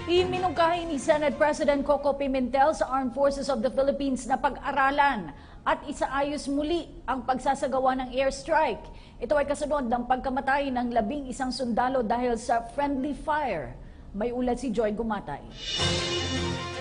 Iminungkahi ni Senate President Koko Pimentel sa Armed Forces of the Philippines na pag-aralan at isaayos muli ang pagsasagawa ng airstrike. Ito ay kasunod ng pagkamatay ng 11 sundalo dahil sa friendly fire. May ulat si Joy Gumatay.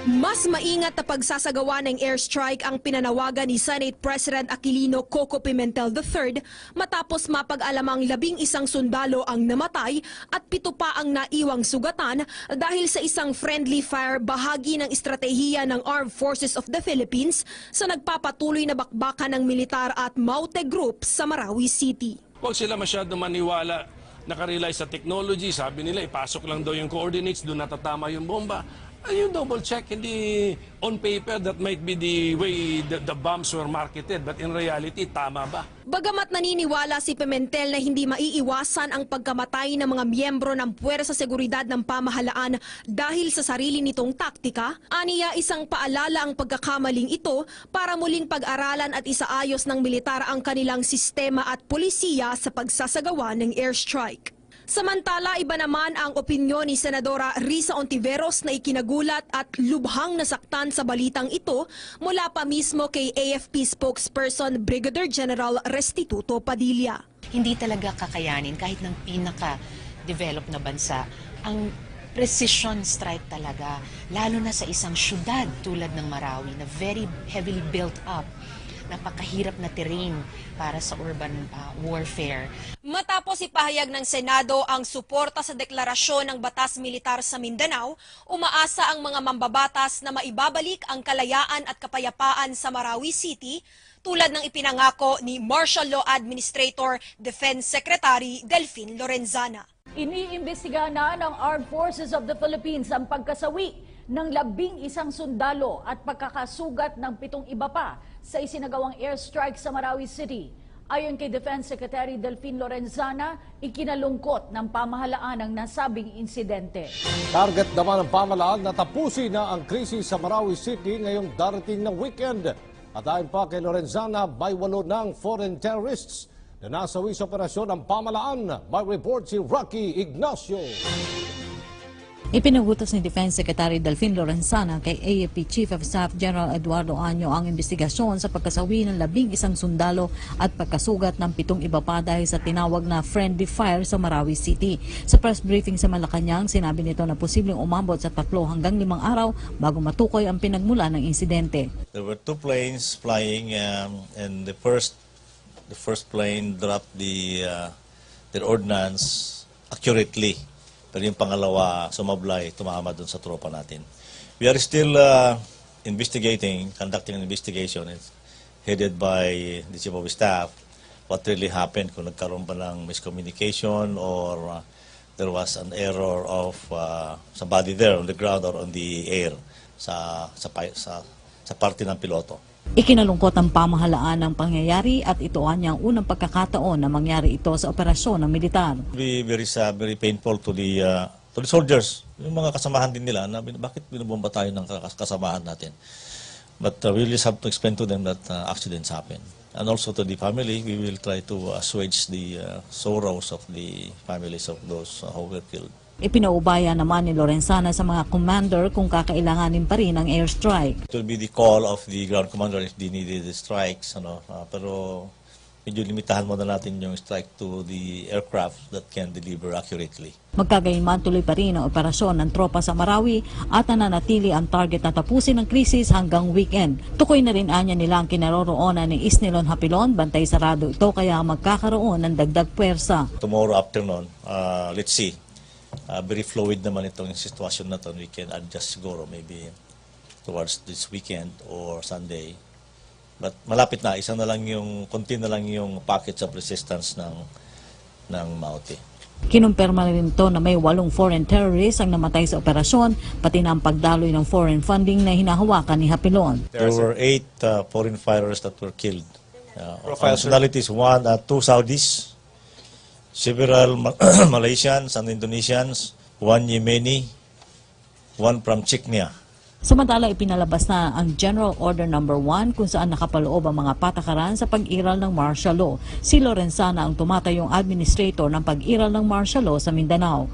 Mas maingat na pagsasagawa ng airstrike ang pinanawagan ni Senate President Aquilino Koko Pimentel III matapos mapag-alamang 11 sundalo ang namatay at 7 pa ang naiwang sugatan dahil sa isang friendly fire, bahagi ng estratehiya ng Armed Forces of the Philippines sa nagpapatuloy na bakbakan ng militar at Maute Group sa Marawi City. Huwag sila masyado maniwala, nakarely sa technology, sabi nila ipasok lang daw yung coordinates, doon natatama yung bomba. You double check, hindi on paper that might be the way the bombs were marketed, but in reality, tama ba? Bagamat naniniwala si Pimentel na hindi maiiwasan ang pagkamatay ng mga miyembro ng puwersa seguridad ng pamahalaan dahil sa sarili nitong taktika, aniya isang paalala ang pagkakamaling ito para muling pag-aralan at isaayos ng militar ang kanilang sistema at polisiya sa pagsasagawa ng airstrike. Samantala, iba naman ang opinyon ni Senadora Risa Ontiveros na ikinagulat at lubhang nasaktan sa balitang ito mula pa mismo kay AFP spokesperson Brigadier General Restituto Padilla. Hindi talaga kakayanin kahit ng pinaka-develop na bansa ang precision strike talaga, lalo na sa isang syudad tulad ng Marawi na very heavily built up. Napakahirap na terrain para sa urban warfare. Matapos ipahayag ng Senado ang suporta sa deklarasyon ng Batas Militar sa Mindanao, umaasa ang mga mambabatas na maibabalik ang kalayaan at kapayapaan sa Marawi City tulad ng ipinangako ni Martial Law Administrator Defense Secretary Delfin Lorenzana. Iniimbestigahan na ng Armed Forces of the Philippines ang pagkasawi ng 11 sundalo at pagkakasugat ng 7 iba pa sa isinagawang airstrike sa Marawi City. Ayon kay Defense Secretary Delfin Lorenzana, ikinalungkot ng pamahalaan ang nasabing insidente. Target naman ng pamahalaan na tapusin na ang krisis sa Marawi City ngayong darating na weekend. At ayon pa kay Lorenzana, may 8 ng foreign terrorists na nasawi sa operasyon ng pamahalaan. May report si Rocky Ignacio. Ipinagutos ni Defense Secretary Delfin Lorenzana kay AFP Chief of Staff General Eduardo Año ang investigasyon sa pagkasawi ng 11 sundalo at pagkasugat ng 7 iba pa dahil sa tinawag na friendly fire sa Marawi City. Sa press briefing sa Malacanang, sinabi nito na posibleng umabot sa 3 hanggang 5 araw bago matukoy ang pinagmula ng insidente. There were 2 planes flying and the first plane dropped their ordnance accurately. Pero yung pangalawa, sumablay, tumama doon sa tropa natin. We are still conducting an investigation. It's headed by the Chief of Staff. What really happened, kung nagkaroon ba ng miscommunication or there was an error of somebody there on the ground or on the air sa parte ng piloto. Ikinalungkot ang pamahalaan ng pangyayari at ito ang unang pagkakataon na mangyari ito sa operasyon ng militar. Very painful to the soldiers, yung mga kasamahan din nila na bakit binubomba tayo ng kasamahan natin. But we just have to explain to them that accidents happen. And also to the family, we will try to assuage the sorrows of the families of those who were killed. Ipinaubaya naman ni Lorenzana sa mga commander kung kakailanganin pa rin ang airstrike. It will be the call of the ground commander if they needed the strikes. Pero medyo limitahan muna natin yung strike to the aircraft that can deliver accurately. Magkagayunman tuloy pa rin ang operasyon ng tropa sa Marawi at nananatili ang target na tapusin ang krisis hanggang weekend. Tukoy na rin anya nila ang kinaroroonan ni Isnilon Hapilon, bantay sarado ito kaya magkakaroon ng dagdag puwersa. Tomorrow afternoon, let's see. Very fluid naman itong sitwasyon na ito. We can adjust siguro maybe towards this weekend or Sunday. But malapit na, konti na lang yung package of resistance ng Maute. Kinumpirma rin ito na may 8 foreign terrorists ang namatay sa operasyon, pati na ang pagdaloy ng foreign funding na hinahawakan ni Hapilon. There were 8 foreign fighters that were killed. Nationalities, 2 Saudis, several Malaysians and Indonesians, 1 Yemeni, 1 from Chechnya. Samantala, ipinalabas na ang General Order No. 1 kung saan nakapaloob ang mga patakaran sa pag-iral ng martial law. Si Lorenzana ang tumatayong administrator ng pag-iral ng martial law sa Mindanao.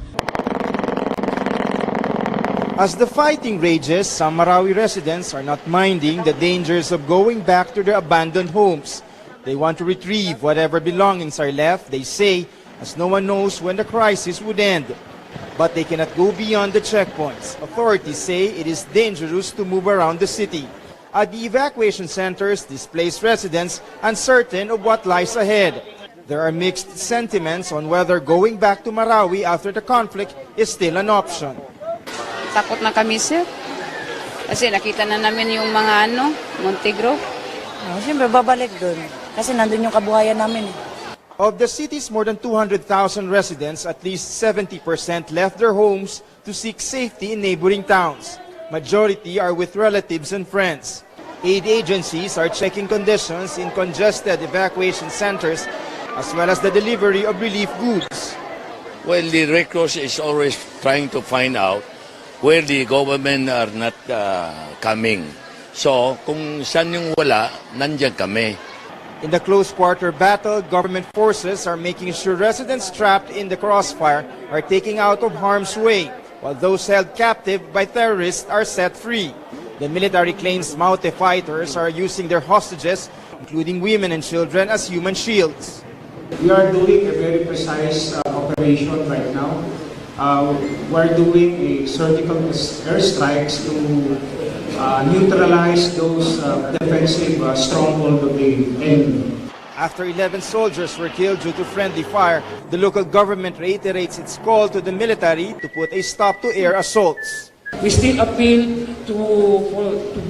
As the fighting rages, some Marawi residents are not minding the dangers of going back to their abandoned homes. They want to retrieve whatever belongings are left, they say, as no one knows when the crisis would end. But they cannot go beyond the checkpoints. Authorities say it is dangerous to move around the city. At the evacuation centers, displaced residents uncertain of what lies ahead. There are mixed sentiments on whether going back to Marawi after the conflict is still an option. Takot na kami, sir. Kasi nakita na namin yung mga Montegro. Siyempre, babalik doon. Kasi nandun yung kabuhayan namin. Of the city's more than 200,000 residents, at least 70% left their homes to seek safety in neighboring towns. Majority are with relatives and friends. Aid agencies are checking conditions in congested evacuation centers as well as the delivery of relief goods. Well, the Red Cross is always trying to find out where the government are not coming. So, kung saan yung wala, nandiyan kami. In the close quarter battle, government forces are making sure residents trapped in the crossfire are taken out of harm's way, while those held captive by terrorists are set free. The military claims Maute fighters are using their hostages, including women and children, as human shields. We are doing a very precise operation right now. We're doing a surgical airstrikes to neutralize those defensive stronghold of the enemy. After 11 soldiers were killed due to friendly fire, the local government reiterates its call to the military to put a stop to air assaults. We still appeal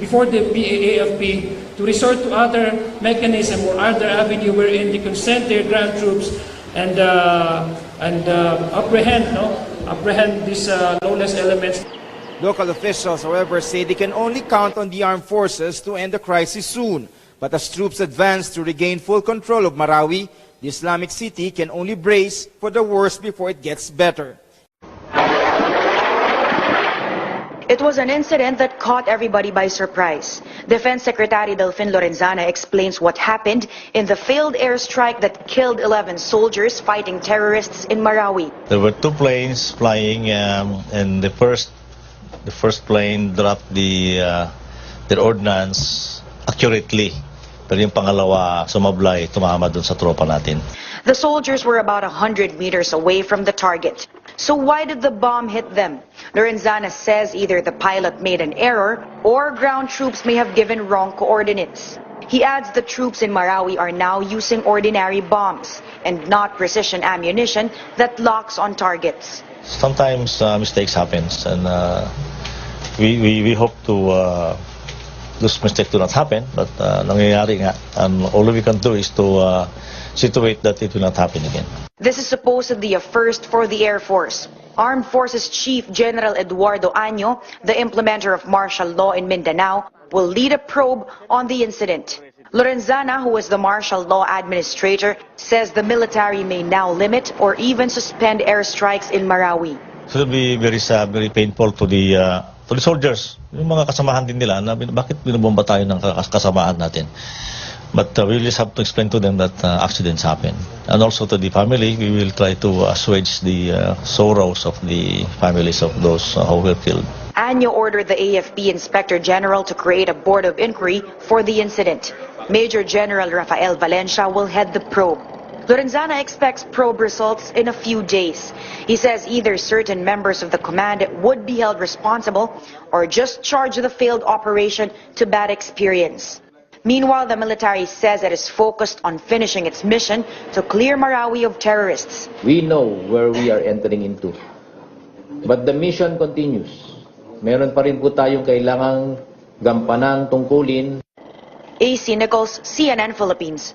before the AFP to resort to other mechanism or other avenue wherein they consent their ground troops and apprehend these lawless elements. Local officials, however, say they can only count on the armed forces to end the crisis soon. But as troops advance to regain full control of Marawi, the Islamic city can only brace for the worst before it gets better. It was an incident that caught everybody by surprise. Defense Secretary Delfin Lorenzana explains what happened in the failed airstrike that killed 11 soldiers fighting terrorists in Marawi. There were two planes flying, and the first plane dropped their ordnance accurately. Pero yung pangalawa, sumablay, tumama dun sa tropa natin. The soldiers were about 100 meters away from the target. So why did the bomb hit them? Lorenzana says either the pilot made an error or ground troops may have given wrong coordinates. He adds the troops in Marawi are now using ordinary bombs and not precision ammunition that locks on targets. Sometimes mistakes happen, and we hope to those mistakes do not happen, but nangyayari nga, and all we can do is to situate that it will not happen again. This is supposedly a first for the Air Force. Armed Forces Chief General Eduardo Año, the implementer of martial law in Mindanao, will lead a probe on the incident. Lorenzana, who is the martial law administrator, says the military may now limit or even suspend airstrikes in Marawi. So it will be very painful to the soldiers, yung mga kasamahan din nila, na bakit binubomba tayo ng kasamahan natin. But we will just have to explain to them that accidents happen. And also to the family, we will try to assuage the sorrows of the families of those who were killed. Año ordered the AFP Inspector General to create a board of inquiry for the incident. Major General Rafael Valencia will head the probe. Lorenzana expects probe results in a few days. He says either certain members of the command would be held responsible or just charge the failed operation to bad experience. Meanwhile, the military says it is focused on finishing its mission to clear Marawi of terrorists. We know where we are entering into. But the mission continues. Meron pa rin po tayong kailangang gampanan, tungkulin. AC Nichols, CNN Philippines.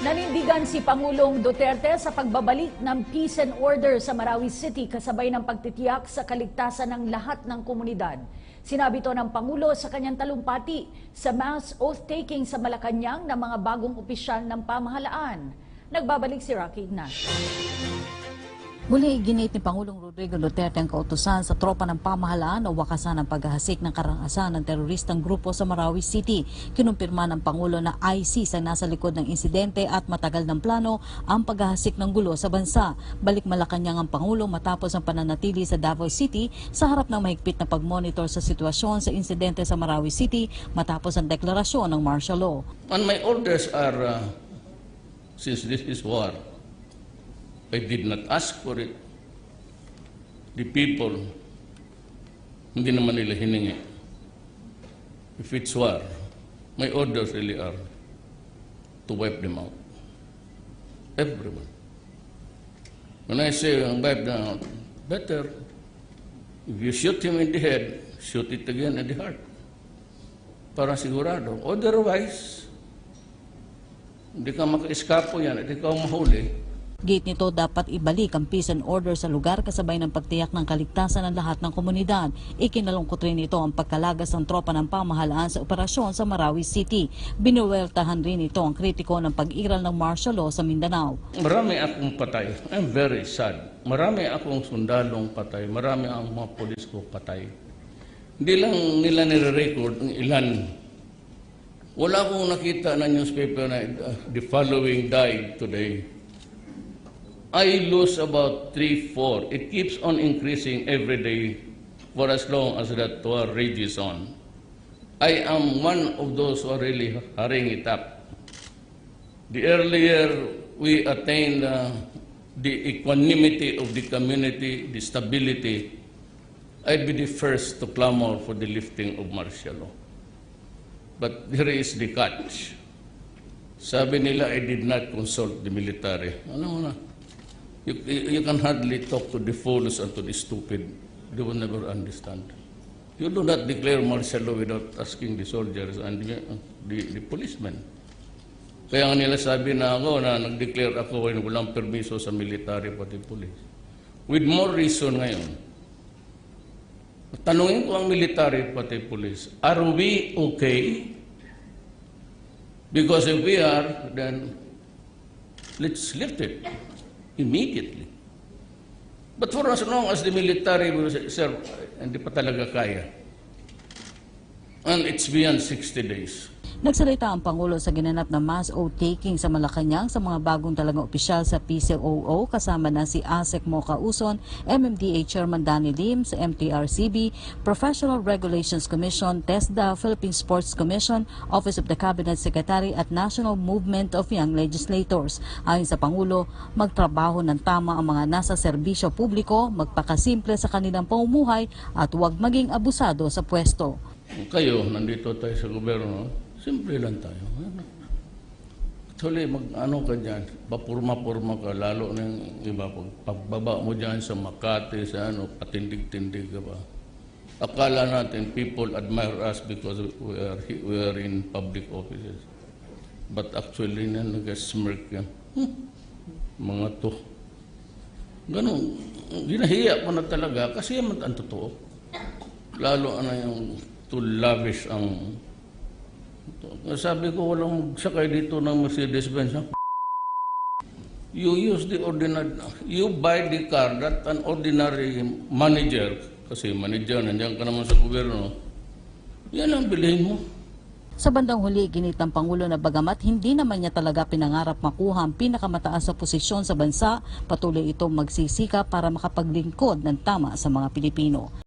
Nanindigan si Pangulong Duterte sa pagbabalik ng peace and order sa Marawi City kasabay ng pagtitiyak sa kaligtasan ng lahat ng komunidad. Sinabi ito ng Pangulo sa kanyang talumpati sa mass oath-taking sa Malacanang ng mga bagong opisyal ng pamahalaan. Nagbabalik si Rocky Ignacio. Muli iginit ni Pangulong Rodrigo Duterte ang kautusan sa tropa ng pamahalaan o wakasan ang paghahasik ng karangasan ng teroristang grupo sa Marawi City. Kinumpirma ng Pangulo na ISIS ang nasa likod ng insidente at matagal ng plano ang paghahasik ng gulo sa bansa. Balik Malacanang ang Pangulo matapos ang pananatili sa Davao City sa harap ng mahigpit na pagmonitor sa sitwasyon sa insidente sa Marawi City matapos ang deklarasyon ng martial law. And my orders are, since this is war, I did not ask for it. The people, hindi naman nila hiningi. If it's war, my orders really are to wipe them out. Everyone. When I say wipe them out, better, if you shoot him in the head, shoot it again in the heart. Para sigurado. Otherwise, hindi ka maka-eskapo yan, hindi ka mahuli. Gate nito dapat ibalik ang peace and order sa lugar kasabay ng pagtiyak ng kaligtasan ng lahat ng komunidad. Ikinalungkot rin ito ang pagkalagas ng tropa ng pamahalaan sa operasyon sa Marawi City. Binuweltahan rin ito ang kritiko ng pag-iral ng martial law sa Mindanao. Marami akong patay. I'm very sad. Marami akong sundalong patay. Marami ang mga polis ko patay. Hindi lang nila nire-record ang ilan. Wala akong nakita na newspaper na the following died today. I lose about 3, 4. It keeps on increasing every day for as long as that war rages on. I am one of those who are really hurrying it up. The earlier we attain the equanimity of the community, the stability, I'd be the first to clamor for the lifting of martial law. But here is the catch. Sabi nila, I did not consult the military. Ano na? You can hardly talk to the fools and to the stupid. They will never understand. You do not declare martial law without asking the soldiers and the policemen. Kaya nga nila sabi na ako na nag-declare ako na walang permiso sa military pati police. With more reason ngayon, tanungin ko ang military pati police, are we okay? Because if we are, then let's lift it immediately. But for as long as the military will serve, hindi pa talaga kaya. And it's beyond 60 days. Nagsalita ang Pangulo sa ginanap na mass oath-taking sa Malacanang sa mga bagong talagang opisyal sa PCOO kasama na si ASEC Mocha Uson, MMDA Chairman Danny Lim, sa MTRCB, Professional Regulations Commission, TESDA, Philippine Sports Commission, Office of the Cabinet Secretary at National Movement of Young Legislators. Ayon sa Pangulo, magtrabaho ng tama ang mga nasa serbisyo publiko, magpakasimple sa kanilang pamumuhay at huwag maging abusado sa pwesto. Kayo, nandito tayo sa gobyerno, simple lang tayo. Actually, mag-ano ka dyan, papurma-purma ka, lalo na yung iba. Pagbaba mo dyan sa Makati, sa ano, patindig-tindig ka ba. Akala natin, people admire us because we are in public offices. But actually, nag-smirk yan. Mga to. Ganun, ginahiya ko na talaga kasi yan ang totoo. Lalo na yung too lavish ang... Sabi ko, walang magsakay dito ng Mercedes-Benz. You use the ordinary, you buy the car that an ordinary manager, kasi manager, nandiyan ka naman sa gobyerno, yan ang bilhin mo. Sa bandang huli, ginit ng Pangulo na bagamat hindi naman niya talaga pinangarap makuha ang pinakamataas na posisyon sa bansa, patuloy itong magsisika para makapaglingkod ng tama sa mga Pilipino.